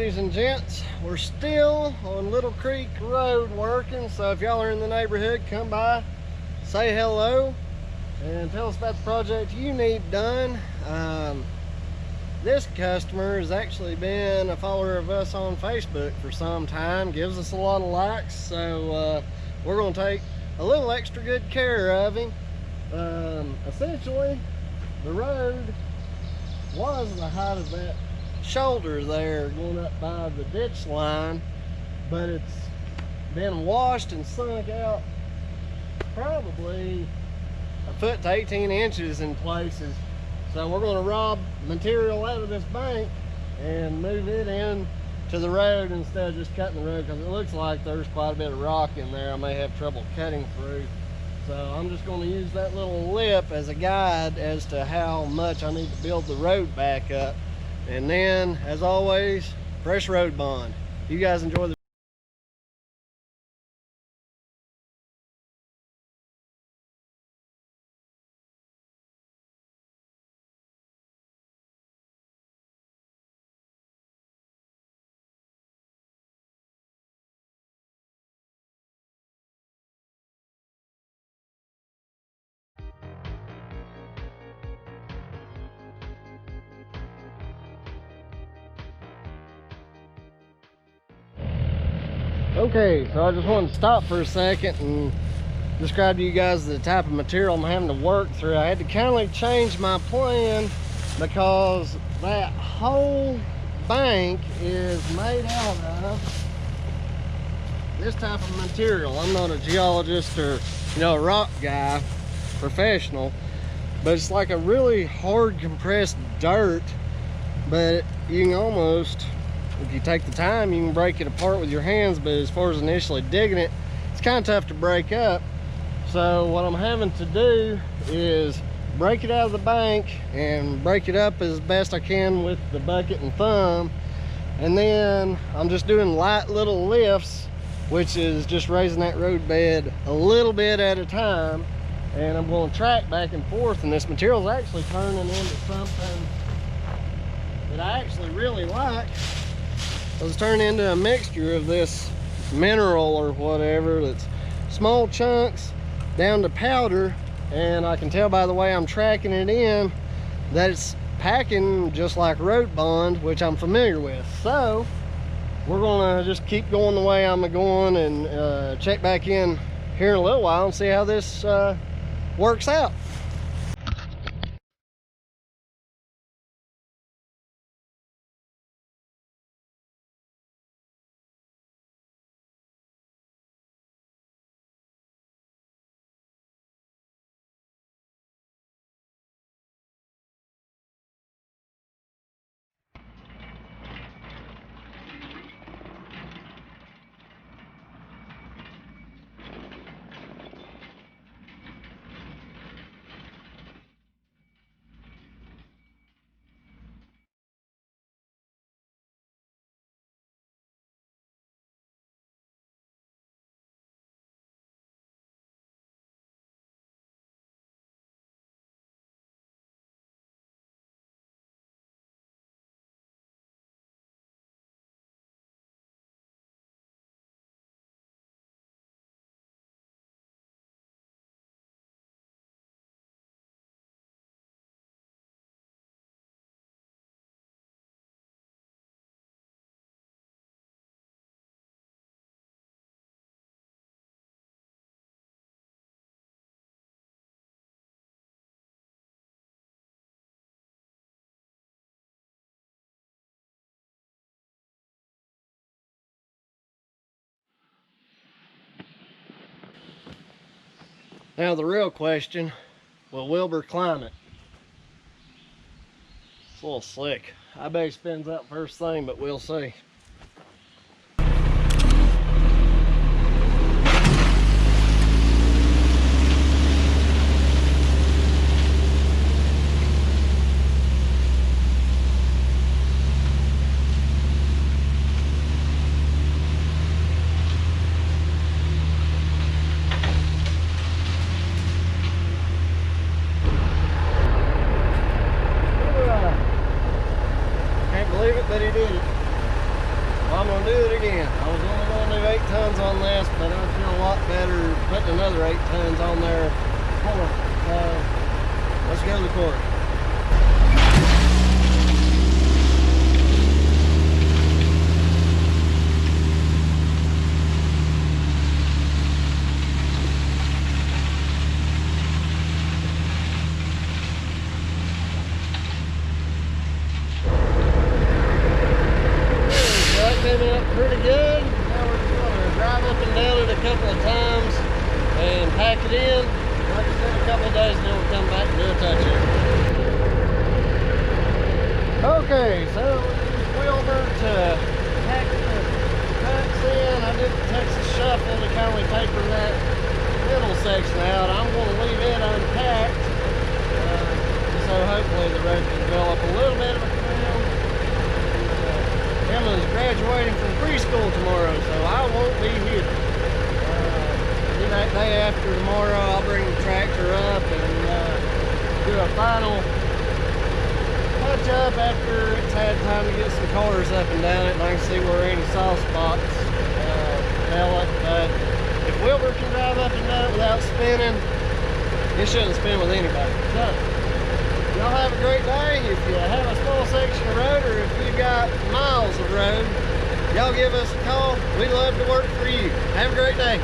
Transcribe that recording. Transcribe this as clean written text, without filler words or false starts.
ladies and gents, we're still on Little Creek Road working, so if y'all are in the neighborhood, come by, say hello, and tell us about the project you need done. This customer has actually been a follower of us on Facebook for some time, gives us a lot of likes, so we're going to take a little extra good care of him. Essentially, the road was the height of that shoulder there going up by the ditch line, but it's been washed and sunk out probably a foot to 18 inches in places. So we're going to rob material out of this bank and move it in to the road instead of just cutting the road, because it looks like there's quite a bit of rock in there I may have trouble cutting through. So I'm just going to use that little lip as a guide as to how much I need to build the road back up. And then, as always, fresh road bond. You guys enjoy the Okay, so I just wanted to stop for a second and describe to you guys the type of material I'm having to work through. I had to kind of change my plan because that whole bank is made out of this type of material. I'm not a geologist or, you know, a rock guy, professional, but it's like a really hard compressed dirt, but you can almost, if you take the time, you can break it apart with your hands, but as far as initially digging it, it's kind of tough to break up. So what I'm having to do is break it out of the bank and break it up as best I can with the bucket and thumb. And then I'm just doing light little lifts, which is just raising that road bed a little bit at a time. And I'm going to track back and forth, and this material is actually turning into something that I actually really like. It's turned into a mixture of this mineral or whatever that's small chunks down to powder, and I can tell by the way I'm tracking it in that it's packing just like road bond, which I'm familiar with. So we're gonna just keep going the way I'm going and check back in here in a little while and see how this works out. Now the real question, will Wilbur climb it? It's a little slick. I bet he spins out first thing, but we'll see. But he did it. Well, I'm gonna do it again. I was only gonna do 8 tons on this, but I feel a lot better putting another 8 tons on there. Let's go to the quarry. Pretty good. Now we're just gonna drive up and down it a couple of times and pack it in. Like I said, a couple of days, then we'll come back and do a touch-up. Okay, so we use Wilbur to pack the cuts in. I did the Texas Shuffle to kind of taper that middle section out. I'm going to leave it unpacked, so hopefully the road can develop a little bit of a crown. Emily's graduating from preschool tomorrow, so I won't be here. Then that day after tomorrow, I'll bring the tractor up and do a final touch up after it's had time to get some cars up and down it, and I can see where any soft spots develop. But if Wilbur can drive up and down it without spinning, it shouldn't spin with anybody. So, y'all have a great day. If you have a small section of road, or if you've got miles of road, y'all give us a call. We'd love to work for you. Have a great day.